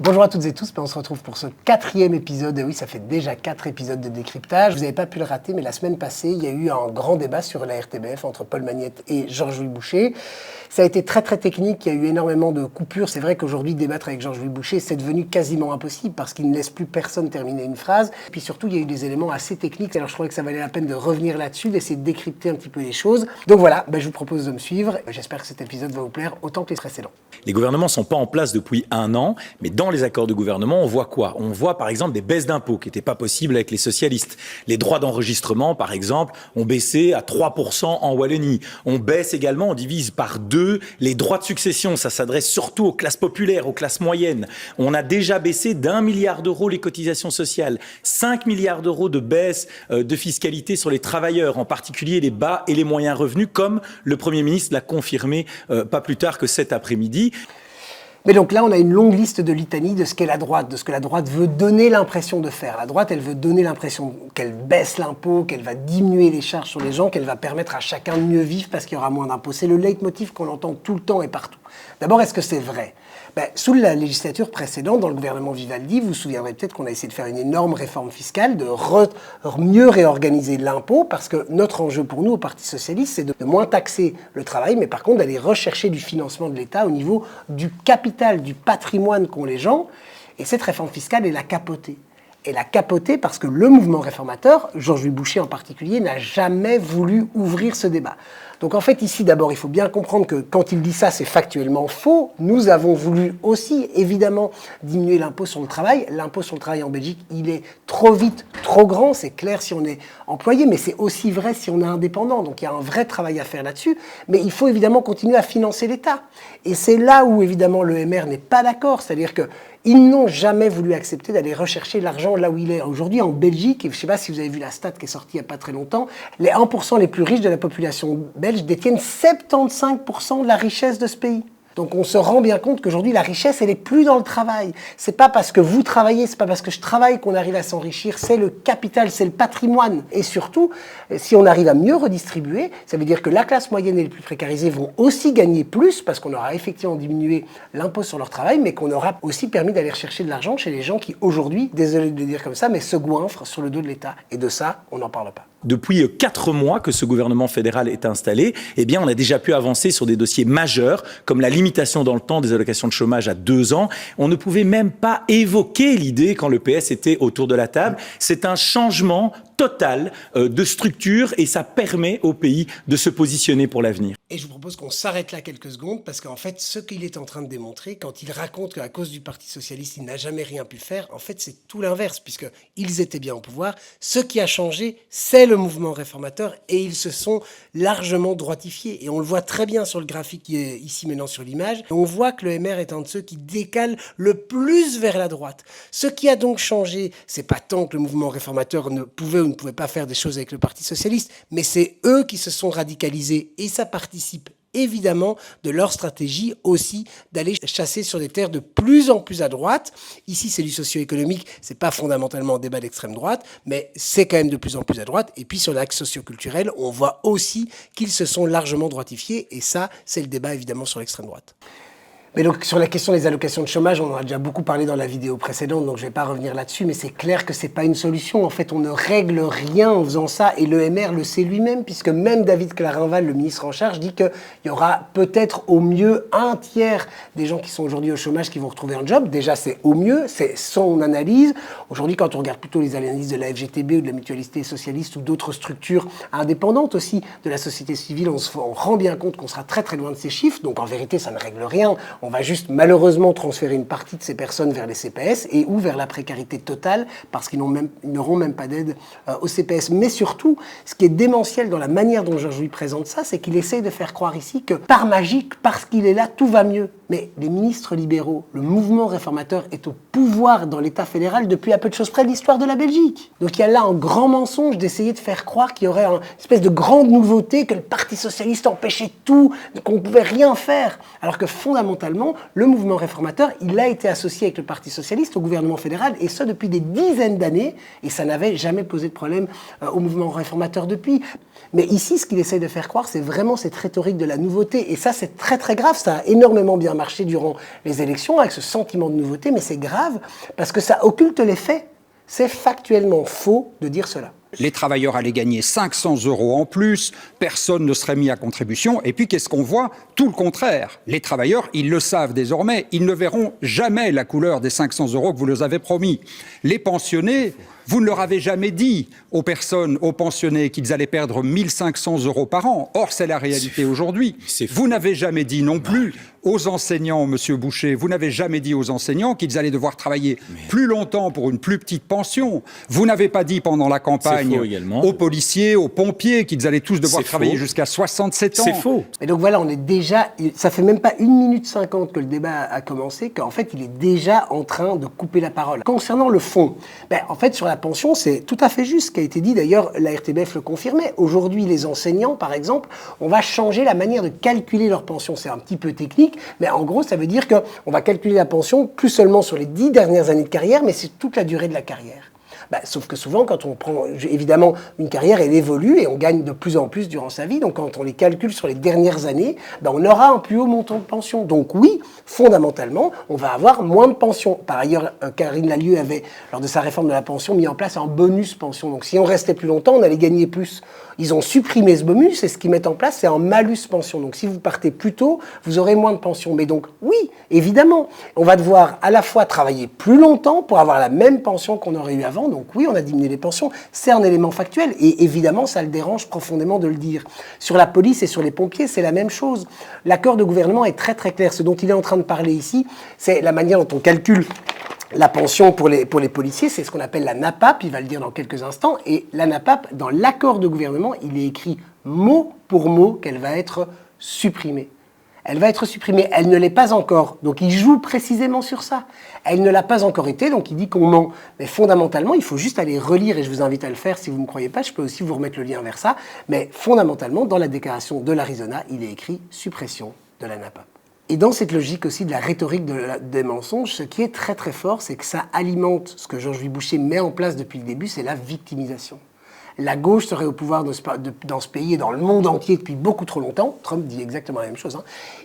Bonjour à toutes et tous, on se retrouve pour ce 4e épisode, et oui ça fait déjà 4 épisodes de décryptage. Vous n'avez pas pu le rater, mais la semaine passée, il y a eu un grand débat sur la RTBF entre Paul Magnette et Georges-Louis Boucher. Ça a été très technique, il y a eu énormément de coupures. C'est vrai qu'aujourd'hui, débattre avec Georges-Louis Boucher, c'est devenu quasiment impossible parce qu'il ne laisse plus personne terminer une phrase. Et puis surtout, il y a eu des éléments assez techniques, alors je trouvais que ça valait la peine de revenir là-dessus, d'essayer de décrypter un petit peu les choses. Donc voilà, je vous propose de me suivre. J'espère que cet épisode va vous plaire autant que les précédents. Les gouvernements ne sont pas en place depuis 1 an, mais dans les accords de gouvernement, on voit quoi? On voit par exemple des baisses d'impôts qui n'étaient pas possibles avec les socialistes. Les droits d'enregistrement, par exemple, ont baissé à 3% en Wallonie. On baisse également, on divise par 2 les droits de succession. Ça s'adresse surtout aux classes populaires, aux classes moyennes. On a déjà baissé d'1 milliard d'euros les cotisations sociales. 5 milliards d'euros de baisse de fiscalité sur les travailleurs, en particulier les bas et les moyens revenus, comme le Premier ministre l'a confirmé pas plus tard que cet après-midi. Mais donc là, on a une longue liste de litanie de ce qu'est la droite, de ce que la droite veut donner l'impression de faire. La droite, elle veut donner l'impression qu'elle baisse l'impôt, qu'elle va diminuer les charges sur les gens, qu'elle va permettre à chacun de mieux vivre parce qu'il y aura moins d'impôts. C'est le leitmotiv qu'on entend tout le temps et partout. D'abord, est-ce que c'est vrai ? Sous la législature précédente, dans le gouvernement Vivaldi, vous vous souviendrez peut-être qu'on a essayé de faire une énorme réforme fiscale, de mieux réorganiser l'impôt, parce que notre enjeu pour nous, au Parti Socialiste, c'est de moins taxer le travail, mais par contre d'aller rechercher du financement de l'État au niveau du capital, du patrimoine qu'ont les gens. Et cette réforme fiscale, elle a capoté. Elle a capoté parce que le mouvement réformateur, Georges-Louis Boucher en particulier, n'a jamais voulu ouvrir ce débat. Donc en fait ici d'abord il faut bien comprendre que quand il dit ça c'est factuellement faux. Nous avons voulu aussi évidemment diminuer l'impôt sur le travail. L'impôt sur le travail en Belgique il est trop vite, trop grand, c'est clair si on est employé, mais c'est aussi vrai si on est indépendant. Donc il y a un vrai travail à faire là-dessus, mais il faut évidemment continuer à financer l'État. Et c'est là où évidemment le MR n'est pas d'accord, c'est-à-dire que ils n'ont jamais voulu accepter d'aller rechercher l'argent là où il est. Aujourd'hui, en Belgique, et je ne sais pas si vous avez vu la stat qui est sortie il n'y a pas très longtemps, les 1% les plus riches de la population belge détiennent 75% de la richesse de ce pays. Donc on se rend bien compte qu'aujourd'hui, la richesse, elle n'est plus dans le travail. C'est pas parce que vous travaillez, c'est pas parce que je travaille qu'on arrive à s'enrichir, c'est le capital, c'est le patrimoine. Et surtout, si on arrive à mieux redistribuer, ça veut dire que la classe moyenne et les plus précarisés vont aussi gagner plus, parce qu'on aura effectivement diminué l'impôt sur leur travail, mais qu'on aura aussi permis d'aller chercher de l'argent chez les gens qui, aujourd'hui, désolé de le dire comme ça, mais se goinfrent sur le dos de l'État. Et de ça, on n'en parle pas. Depuis 4 mois que ce gouvernement fédéral est installé, on a déjà pu avancer sur des dossiers majeurs, comme la limitation dans le temps des allocations de chômage à 2 ans. On ne pouvait même pas évoquer l'idée quand le PS était autour de la table. C'est un changement total de structure et ça permet au pays de se positionner pour l'avenir. Et je vous propose qu'on s'arrête là quelques secondes parce qu'en fait, ce qu'il est en train de démontrer, quand il raconte qu'à cause du Parti Socialiste, il n'a jamais rien pu faire, en fait, c'est tout l'inverse puisqu'ils étaient bien au pouvoir. Ce qui a changé, c'est le mouvement réformateur et ils se sont largement droitifiés. Et on le voit très bien sur le graphique qui est ici maintenant sur l'image. On voit que le MR est un de ceux qui décale le plus vers la droite. Ce qui a donc changé, c'est pas tant que le mouvement réformateur ne pouvait ou ne pouvait pas faire des choses avec le Parti Socialiste, mais c'est eux qui se sont radicalisés et ça participe évidemment de leur stratégie aussi d'aller chasser sur des terres de plus en plus à droite. Ici, c'est du socio-économique, c'est pas fondamentalement un débat d'extrême droite, mais c'est quand même de plus en plus à droite. Et puis sur l'axe socio-culturel, on voit aussi qu'ils se sont largement droitifiés et ça, c'est le débat évidemment sur l'extrême droite. Mais donc sur la question des allocations de chômage, on en a déjà beaucoup parlé dans la vidéo précédente, donc je ne vais pas revenir là-dessus, mais c'est clair que ce n'est pas une solution. En fait, on ne règle rien en faisant ça, et le MR le sait lui-même, puisque même David Clarinval, le ministre en charge, dit qu'il y aura peut-être au mieux 1/3 des gens qui sont aujourd'hui au chômage qui vont retrouver un job. Déjà, c'est au mieux, c'est son analyse. Aujourd'hui, quand on regarde plutôt les analyses de la FGTB ou de la Mutualité Socialiste ou d'autres structures indépendantes aussi de la société civile, on rend bien compte qu'on sera très très loin de ces chiffres. Donc en vérité, ça ne règle rien. On va juste malheureusement transférer une partie de ces personnes vers les CPS et ou vers la précarité totale parce qu'ils n'auront même pas d'aide au CPS. Mais surtout, ce qui est démentiel dans la manière dont Georges-Louis présente ça, c'est qu'il essaye de faire croire ici que par magie, parce qu'il est là, tout va mieux. Mais les ministres libéraux, le mouvement réformateur est au pouvoir dans l'État fédéral depuis à peu de choses près de l'histoire de la Belgique. Donc il y a là un grand mensonge d'essayer de faire croire qu'il y aurait une espèce de grande nouveauté, que le Parti Socialiste empêchait tout, qu'on ne pouvait rien faire. Alors que fondamentalement, le mouvement réformateur, il a été associé avec le Parti Socialiste au gouvernement fédéral, et ça depuis des dizaines d'années, et ça n'avait jamais posé de problème au mouvement réformateur depuis. Mais ici, ce qu'il essaye de faire croire, c'est vraiment cette rhétorique de la nouveauté, et ça c'est très très grave, ça a énormément bien marché durant les élections avec ce sentiment de nouveauté, mais c'est grave parce que ça occulte les faits. C'est factuellement faux de dire cela. Les travailleurs allaient gagner 500 € en plus, personne ne serait mis à contribution. Et puis, qu'est-ce qu'on voit? Tout le contraire. Les travailleurs, ils le savent désormais, ils ne verront jamais la couleur des 500 € que vous leur avez promis. Les pensionnés, vous ne leur avez jamais dit aux personnes, aux pensionnés, qu'ils allaient perdre 1 500 € par an. Or, c'est la réalité aujourd'hui. Vous n'avez jamais dit non plus aux enseignants, Monsieur Boucher, vous n'avez jamais dit aux enseignants qu'ils allaient devoir travailler plus longtemps pour une plus petite pension. Vous n'avez pas dit pendant la campagne aux policiers, aux pompiers qu'ils allaient tous devoir travailler jusqu'à 67 ans. C'est faux. Et donc voilà, on est déjà, ça fait même pas 1 minute 50 que le débat a commencé, qu'en fait il est déjà en train de couper la parole. Concernant le fond, en fait sur la pension, c'est tout à fait juste ce qui a été dit, d'ailleurs la RTBF le confirmait. Aujourd'hui les enseignants par exemple, on va changer la manière de calculer leur pension. C'est un petit peu technique, mais en gros ça veut dire qu'on va calculer la pension plus seulement sur les 10 dernières années de carrière, mais c'est toute la durée de la carrière. Sauf que souvent, quand on prend, évidemment, une carrière, elle évolue et on gagne de plus en plus durant sa vie. Donc, quand on les calcule sur les dernières années, on aura un plus haut montant de pension. Donc, oui, fondamentalement, on va avoir moins de pension. Par ailleurs, Karine Lallieu avait, lors de sa réforme de la pension, mis en place un bonus pension. Donc, si on restait plus longtemps, on allait gagner plus. Ils ont supprimé ce bonus et ce qu'ils mettent en place, c'est un malus pension. Donc, si vous partez plus tôt, vous aurez moins de pension. Mais donc, oui, évidemment, on va devoir à la fois travailler plus longtemps pour avoir la même pension qu'on aurait eu avant. Donc oui, on a diminué les pensions, c'est un élément factuel et évidemment ça le dérange profondément de le dire. Sur la police et sur les pompiers, c'est la même chose. L'accord de gouvernement est très très clair. Ce dont il est en train de parler ici, c'est la manière dont on calcule la pension pour les policiers, c'est ce qu'on appelle la NAPAP, il va le dire dans quelques instants, et la NAPAP, dans l'accord de gouvernement, il est écrit mot pour mot qu'elle va être supprimée. Elle va être supprimée, elle ne l'est pas encore, donc il joue précisément sur ça. Elle ne l'a pas encore été, donc il dit qu'on ment. Mais fondamentalement, il faut juste aller relire, et je vous invite à le faire si vous ne me croyez pas, je peux aussi vous remettre le lien vers ça, mais fondamentalement, dans la déclaration de l'Arizona, il est écrit suppression de la NAPAP. Et dans cette logique aussi de la rhétorique des mensonges, ce qui est très très fort, c'est que ça alimente ce que Georges-Louis Boucher met en place depuis le début, c'est la victimisation. La gauche serait au pouvoir dans ce pays et dans le monde entier depuis beaucoup trop longtemps. Trump dit exactement la même chose.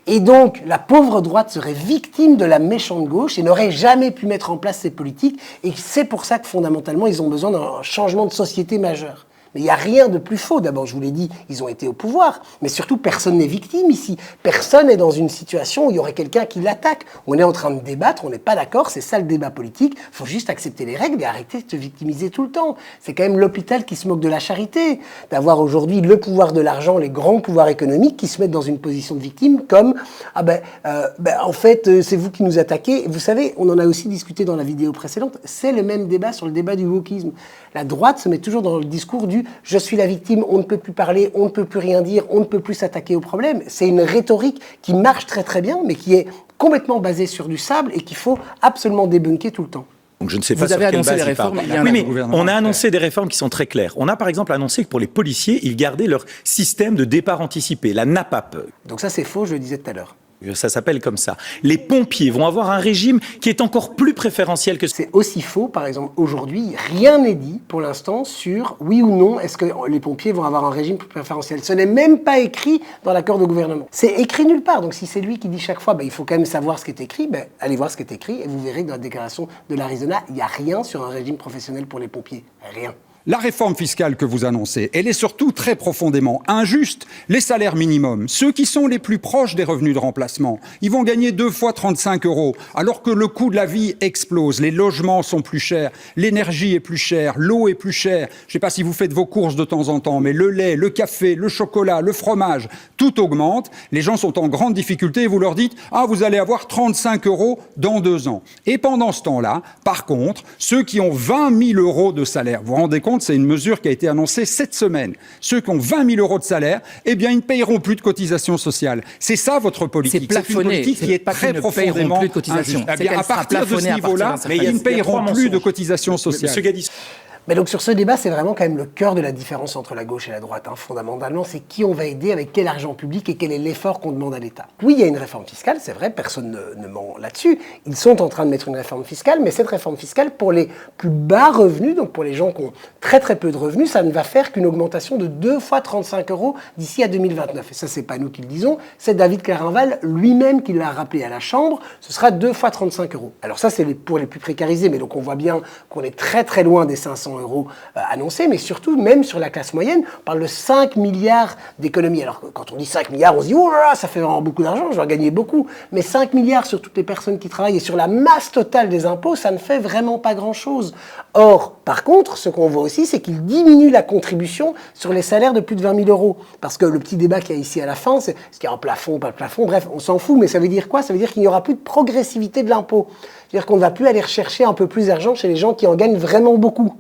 Et donc, la pauvre droite serait victime de la méchante gauche et n'aurait jamais pu mettre en place ces politiques. Et c'est pour ça que, fondamentalement, ils ont besoin d'un changement de société majeur. Mais il n'y a rien de plus faux. D'abord, je vous l'ai dit, ils ont été au pouvoir. Mais surtout, personne n'est victime ici. Personne n'est dans une situation où il y aurait quelqu'un qui l'attaque. On est en train de débattre, on n'est pas d'accord, c'est ça le débat politique. Il faut juste accepter les règles et arrêter de se victimiser tout le temps. C'est quand même l'hôpital qui se moque de la charité. D'avoir aujourd'hui le pouvoir de l'argent, les grands pouvoirs économiques qui se mettent dans une position de victime comme « en fait, c'est vous qui nous attaquez ». Vous savez, on en a aussi discuté dans la vidéo précédente, c'est le même débat sur le débat du wokisme. La droite se met toujours dans le discours du « je suis la victime, on ne peut plus parler, on ne peut plus rien dire, on ne peut plus s'attaquer au problème ». C'est une rhétorique qui marche très très bien, mais qui est complètement basée sur du sable et qu'il faut absolument débunker tout le temps. Donc je ne sais pas sur quelle base il parle. Oui, mais on a annoncé des réformes qui sont très claires. On a par exemple annoncé que pour les policiers, ils gardaient leur système de départ anticipé, la NAPAP. Donc ça c'est faux, je le disais tout à l'heure. Ça s'appelle comme ça. Les pompiers vont avoir un régime qui est encore plus préférentiel que... C'est aussi faux, par exemple, aujourd'hui, rien n'est dit pour l'instant sur oui ou non, est-ce que les pompiers vont avoir un régime plus préférentiel. Ce n'est même pas écrit dans l'accord de gouvernement. C'est écrit nulle part, donc si c'est lui qui dit chaque fois, il faut quand même savoir ce qui est écrit, allez voir ce qui est écrit et vous verrez que dans la déclaration de l'Arizona, il n'y a rien sur un régime professionnel pour les pompiers. Rien. La réforme fiscale que vous annoncez, elle est surtout très profondément injuste. Les salaires minimums, ceux qui sont les plus proches des revenus de remplacement, ils vont gagner 2 fois 35 €, alors que le coût de la vie explose, les logements sont plus chers, l'énergie est plus chère, l'eau est plus chère. Je ne sais pas si vous faites vos courses de temps en temps, mais le lait, le café, le chocolat, le fromage, tout augmente. Les gens sont en grande difficulté et vous leur dites « Ah, vous allez avoir 35 € dans 2 ans ». Et pendant ce temps-là, par contre, ceux qui ont 20 000 € de salaire, vous vous rendez compte, c'est une mesure qui a été annoncée cette semaine. Ceux qui ont 20 000 € de salaire, ils ne payeront plus de cotisations sociales. C'est ça votre politique. C'est plafonné. C'est une politique qui est très profondément plus de cotisations. À partir de ce niveau-là, ils ne payeront plus de cotisations sociales. Monsieur Gadis. Mais donc sur ce débat, c'est vraiment quand même le cœur de la différence entre la gauche et la droite. Fondamentalement, c'est qui on va aider, avec quel argent public et quel est l'effort qu'on demande à l'État. Oui, il y a une réforme fiscale, c'est vrai, personne ne ment là-dessus. Ils sont en train de mettre une réforme fiscale, mais cette réforme fiscale, pour les plus bas revenus, donc pour les gens qui ont très très peu de revenus, ça ne va faire qu'une augmentation de 2 fois 35 € d'ici à 2029. Et ça, c'est pas nous qui le disons, c'est David Clarinval lui-même qui l'a rappelé à la Chambre, ce sera 2 fois 35 €. Alors ça, c'est pour les plus précarisés, mais donc on voit bien qu'on est très très loin des 500 € annoncés, mais surtout, même sur la classe moyenne, on parle de 5 milliards d'économies. Alors quand on dit 5 milliards, on se dit « Oh là là, ça fait vraiment beaucoup d'argent, je vais en gagner beaucoup ». Mais 5 milliards sur toutes les personnes qui travaillent et sur la masse totale des impôts, ça ne fait vraiment pas grand-chose. Or, par contre, ce qu'on voit aussi, c'est qu'il diminue la contribution sur les salaires de plus de 20 000 €. Parce que le petit débat qu'il y a ici à la fin, c'est est-ce qu'il y a un plafond, pas de plafond, bref, on s'en fout, mais ça veut dire quoi? Ça veut dire qu'il n'y aura plus de progressivité de l'impôt. C'est-à-dire qu'on ne va plus aller rechercher un peu plus d'argent chez les gens qui en gagnent vraiment beaucoup.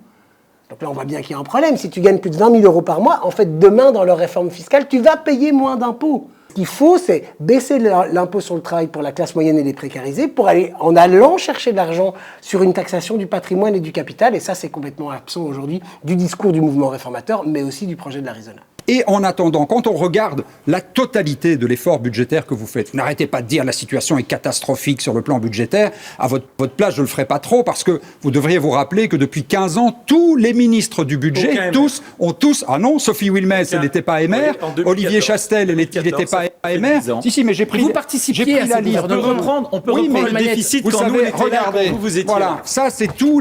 Donc là, on voit bien qu'il y a un problème. Si tu gagnes plus de 20 000 € par mois, en fait, demain, dans leur réforme fiscale, tu vas payer moins d'impôts. Ce qu'il faut, c'est baisser l'impôt sur le travail pour la classe moyenne et les précarisés pour aller en allant chercher de l'argent sur une taxation du patrimoine et du capital. Et ça, c'est complètement absent aujourd'hui du discours du mouvement réformateur, mais aussi du projet de l'Arizona. Et en attendant, quand on regarde la totalité de l'effort budgétaire que vous faites, vous n'arrêtez pas de dire la situation est catastrophique sur le plan budgétaire. À votre place, je ne le ferai pas trop parce que vous devriez vous rappeler que depuis 15 ans, tous les ministres du budget, ont tous... Ah non, Sophie Wilmès, elle n'était pas MR. Oui, Olivier Chastel, il n'était pas MR. Si, mais j'ai pris... Vous participiez à la liste. On peut reprendre le déficit vous quand savez, nous, on était regardez, là, quand vous étiez voilà, là. ça, c'est tous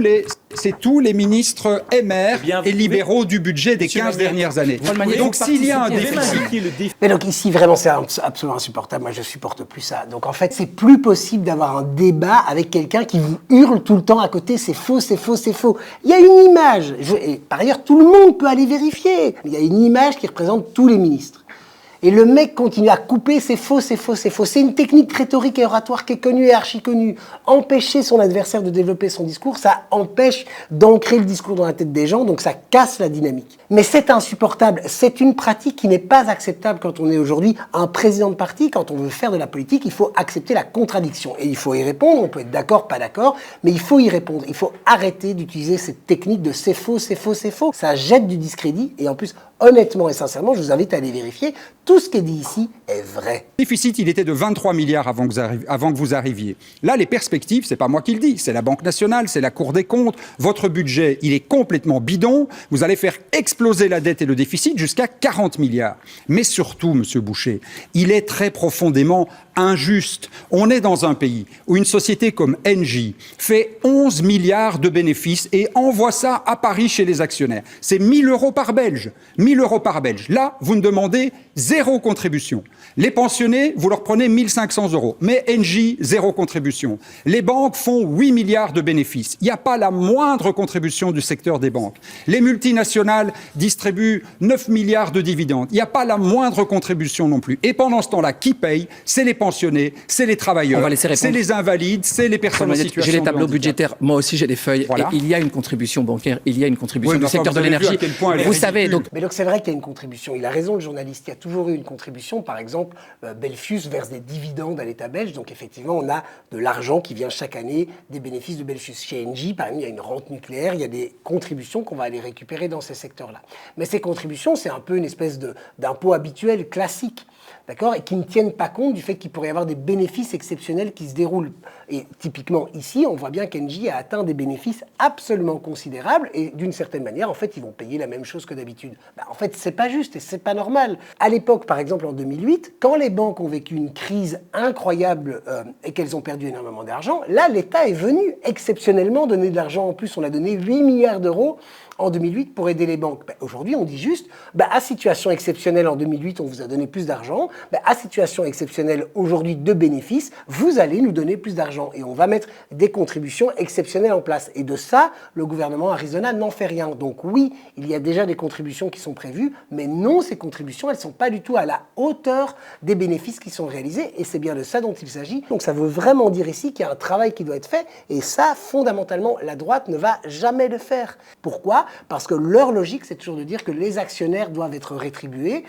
les ministres MR et libéraux du budget des 15 dernières années. Donc s'il y a un déficit... Mais donc ici, vraiment, c'est absolument insupportable. Moi, je supporte plus ça. Donc en fait, c'est plus possible d'avoir un débat avec quelqu'un qui vous hurle tout le temps à côté, c'est faux, c'est faux, c'est faux. Il y a une image, et par ailleurs, tout le monde peut aller vérifier. Il y a une image qui représente tous les ministres. Et le mec continue à couper, c'est faux, c'est faux, c'est faux. C'est une technique rhétorique et oratoire qui est connue et archi connue. Empêcher son adversaire de développer son discours, ça empêche d'ancrer le discours dans la tête des gens, donc ça casse la dynamique. Mais c'est insupportable. C'est une pratique qui n'est pas acceptable quand on est aujourd'hui un président de parti. Quand on veut faire de la politique, il faut accepter la contradiction. Et il faut y répondre. On peut être d'accord, pas d'accord, mais il faut y répondre. Il faut arrêter d'utiliser cette technique de c'est faux, c'est faux, c'est faux. Ça jette du discrédit. Et en plus, honnêtement et sincèrement, je vous invite à aller vérifier. Tout ce qui est dit ici est vrai. Le déficit, il était de 23 milliards avant que vous arriviez. Là, les perspectives, c'est pas moi qui le dis, c'est la Banque nationale, c'est la Cour des comptes. Votre budget, il est complètement bidon. Vous allez faire exploser la dette et le déficit jusqu'à 40 milliards. Mais surtout, Monsieur Boucher, il est très profondément injuste. On est dans un pays où une société comme Engie fait 11 milliards de bénéfices et envoie ça à Paris chez les actionnaires. C'est 1 000 € par Belge. 1 000 € par Belge. Là, vous ne demandez zéro contribution. Les pensionnés, vous leur prenez 1 500 €. Mais Engie, zéro contribution. Les banques font 8 milliards de bénéfices. Il n'y a pas la moindre contribution du secteur des banques. Les multinationales distribuent 9 milliards de dividendes. Il n'y a pas la moindre contribution non plus. Et pendant ce temps-là, qui paye? C'est les pensionnés, c'est les travailleurs, c'est les invalides, c'est les personnes en situation de handicap. J'ai les tableaux budgétaires, moi aussi j'ai des feuilles. Voilà. Et il y a une contribution bancaire, il y a une contribution du secteur de l'énergie. Vous savez, donc... Mais donc c'est vrai qu'il y a une contribution. Il a raison, le journaliste. Il y a toujours eu une contribution. Par exemple, Belfius verse des dividendes à l'État belge. Donc effectivement, on a de l'argent qui vient chaque année des bénéfices de Belfius. Chez Engie, par exemple, il y a une rente nucléaire. Il y a des contributions qu'on va aller récupérer dans ces secteurs-là. Mais ces contributions, c'est un peu une espèce d'impôt habituel, classique. D'accord, et qui ne tiennent pas compte du fait qu'il pourrait y avoir des bénéfices exceptionnels qui se déroulent. Et typiquement ici, on voit bien qu'Engie a atteint des bénéfices absolument considérables et d'une certaine manière, en fait, ils vont payer la même chose que d'habitude. En fait, c'est pas juste et c'est pas normal. À l'époque, par exemple, en 2008, quand les banques ont vécu une crise incroyable et qu'elles ont perdu énormément d'argent, là, l'État est venu exceptionnellement donner de l'argent. En plus, on a donné 8 milliards d'euros en 2008 pour aider les banques. Aujourd'hui, on dit juste, à situation exceptionnelle en 2008, on vous a donné plus d'argent. À situation exceptionnelle aujourd'hui de bénéfices, vous allez nous donner plus d'argent. Et on va mettre des contributions exceptionnelles en place. Et de ça, le gouvernement Arizona n'en fait rien. Donc oui, il y a déjà des contributions qui sont prévues, mais non, ces contributions, elles ne sont pas du tout à la hauteur des bénéfices qui sont réalisés. Et c'est bien de ça dont il s'agit. Donc ça veut vraiment dire ici qu'il y a un travail qui doit être fait. Et ça, fondamentalement, la droite ne va jamais le faire. Pourquoi ? Parce que leur logique, c'est toujours de dire que les actionnaires doivent être rétribués.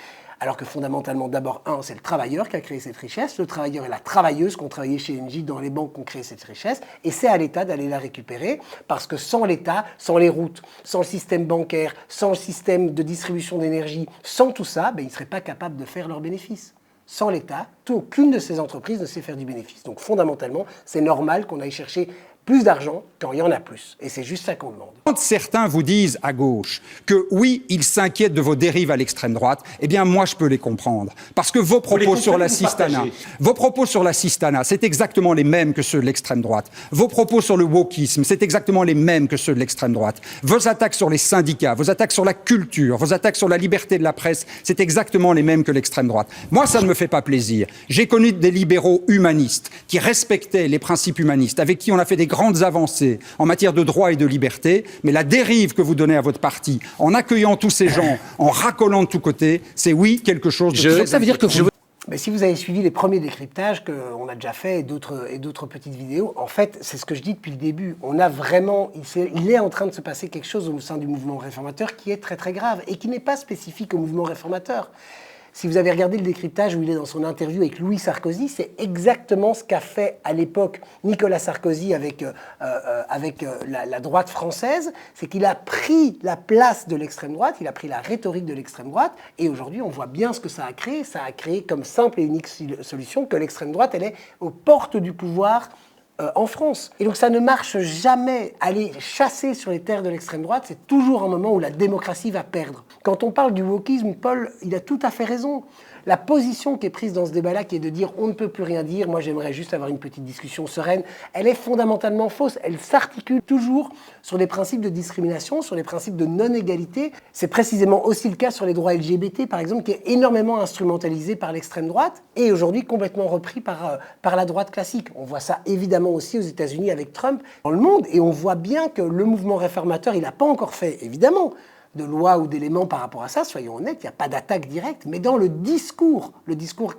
Alors que fondamentalement, d'abord, c'est le travailleur qui a créé cette richesse, le travailleur et la travailleuse qui ont travaillé chez Engie dans les banques qui ont créé cette richesse, et c'est à l'État d'aller la récupérer, parce que sans l'État, sans les routes, sans le système bancaire, sans le système de distribution d'énergie, sans tout ça, ils ne seraient pas capables de faire leurs bénéfices. Sans l'État, aucune de ces entreprises ne sait faire du bénéfice. Donc fondamentalement, c'est normal qu'on aille chercher plus d'argent quand il y en a plus. Et c'est juste ça qu'on demande. Quand certains vous disent à gauche que oui, ils s'inquiètent de vos dérives à l'extrême droite, eh bien moi je peux les comprendre. Parce que vos propos sur la cistana, c'est exactement les mêmes que ceux de l'extrême droite. Vos propos sur le wokisme, c'est exactement les mêmes que ceux de l'extrême droite. Vos attaques sur les syndicats, vos attaques sur la culture, vos attaques sur la liberté de la presse, c'est exactement les mêmes que l'extrême droite. Moi, ça ne me fait pas plaisir. J'ai connu des libéraux humanistes qui respectaient les principes humanistes, avec qui on a fait des grandes avancées en matière de droit et de liberté, mais la dérive que vous donnez à votre parti, en accueillant tous ces gens, en racolant de tous côtés, c'est oui quelque chose de... Ça veut dire que Mais si vous avez suivi les premiers décryptages qu'on a déjà fait et d'autres petites vidéos, en fait, c'est ce que je dis depuis le début. On a vraiment, il est en train de se passer quelque chose au sein du mouvement réformateur qui est très très grave et qui n'est pas spécifique au mouvement réformateur. Si vous avez regardé le décryptage où il est dans son interview avec Louis Sarkozy, c'est exactement ce qu'a fait à l'époque Nicolas Sarkozy avec la droite française. C'est qu'il a pris la place de l'extrême droite, il a pris la rhétorique de l'extrême droite, et aujourd'hui on voit bien ce que ça a créé. Ça a créé comme simple et unique solution que l'extrême droite, elle est aux portes du pouvoir en France. Et donc ça ne marche jamais. Aller chasser sur les terres de l'extrême droite, c'est toujours un moment où la démocratie va perdre. Quand on parle du wokisme, Paul, il a tout à fait raison. La position qui est prise dans ce débat-là, qui est de dire on ne peut plus rien dire, moi j'aimerais juste avoir une petite discussion sereine, elle est fondamentalement fausse. Elle s'articule toujours sur les principes de discrimination, sur les principes de non-égalité. C'est précisément aussi le cas sur les droits LGBT, par exemple, qui est énormément instrumentalisé par l'extrême droite et aujourd'hui complètement repris par la droite classique. On voit ça évidemment aussi aux États-Unis avec Trump, dans le monde, et on voit bien que le mouvement réformateur, il n'a pas encore fait, évidemment, de loi ou d'éléments par rapport à ça, soyons honnêtes, il n'y a pas d'attaque directe, mais dans le discours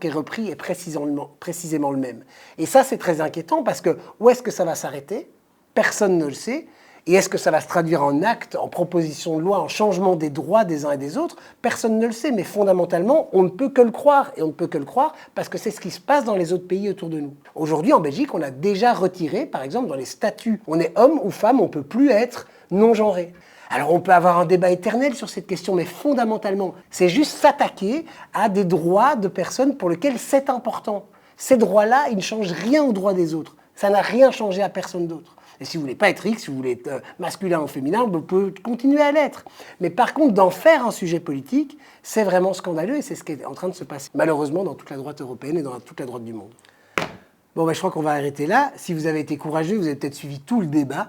qui est repris est précisément le même. Et ça, c'est très inquiétant parce que où est-ce que ça va s'arrêter? Personne ne le sait. Et est-ce que ça va se traduire en actes, en propositions de loi, en changement des droits des uns et des autres? Personne ne le sait, mais fondamentalement, on ne peut que le croire. Et on ne peut que le croire parce que c'est ce qui se passe dans les autres pays autour de nous. Aujourd'hui, en Belgique, on a déjà retiré, par exemple, dans les statuts, on est homme ou femme, on ne peut plus être non-genré. Alors on peut avoir un débat éternel sur cette question, mais fondamentalement, c'est juste s'attaquer à des droits de personnes pour lesquels c'est important. Ces droits-là, ils ne changent rien aux droits des autres. Ça n'a rien changé à personne d'autre. Et si vous voulez pas être X, si vous voulez être masculin ou féminin, vous pouvez continuer à l'être. Mais par contre, d'en faire un sujet politique, c'est vraiment scandaleux et c'est ce qui est en train de se passer, malheureusement, dans toute la droite européenne et dans toute la droite du monde. Bon, je crois qu'on va arrêter là. Si vous avez été courageux, vous avez peut-être suivi tout le débat.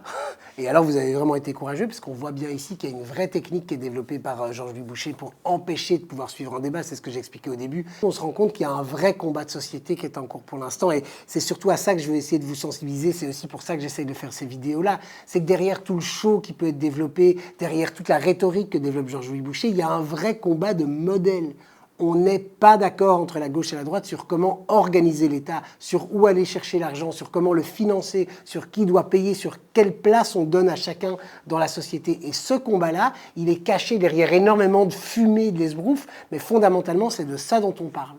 Et alors, vous avez vraiment été courageux, parce qu'on voit bien ici qu'il y a une vraie technique qui est développée par Georges-Louis Boucher pour empêcher de pouvoir suivre un débat. C'est ce que j'expliquais au début. On se rend compte qu'il y a un vrai combat de société qui est en cours pour l'instant. Et c'est surtout à ça que je vais essayer de vous sensibiliser. C'est aussi pour ça que j'essaye de faire ces vidéos-là. C'est que derrière tout le show qui peut être développé, derrière toute la rhétorique que développe Georges-Louis Boucher, il y a un vrai combat de modèle. On n'est pas d'accord entre la gauche et la droite sur comment organiser l'État, sur où aller chercher l'argent, sur comment le financer, sur qui doit payer, sur quelle place on donne à chacun dans la société. Et ce combat-là, il est caché derrière énormément de fumée, de l'esbrouffe, mais fondamentalement, c'est de ça dont on parle.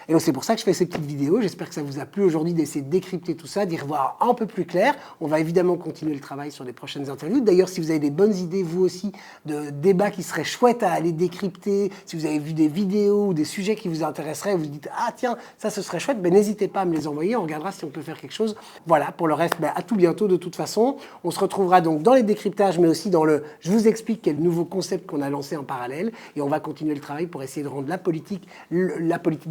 Et donc c'est pour ça que je fais ces petites vidéos. J'espère que ça vous a plu aujourd'hui d'essayer de décrypter tout ça, d'y revoir un peu plus clair. On va évidemment continuer le travail sur les prochaines interviews. D'ailleurs, si vous avez des bonnes idées, vous aussi, de débats qui seraient chouettes à aller décrypter, si vous avez vu des vidéos ou des sujets qui vous intéresseraient, vous vous dites « Ah tiens, ça ce serait chouette », n'hésitez pas à me les envoyer. On regardera si on peut faire quelque chose. Voilà, pour le reste, à tout bientôt de toute façon. On se retrouvera donc dans les décryptages, mais aussi dans le « Je vous explique » quel nouveau concept qu'on a lancé en parallèle. Et on va continuer le travail pour essayer de rendre la politique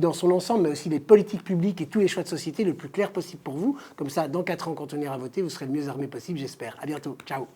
dans son ensemble, mais aussi les politiques publiques et tous les choix de société le plus clair possible pour vous. Comme ça, dans 4 ans, quand on ira voter, vous serez le mieux armé possible, j'espère. À bientôt. Ciao.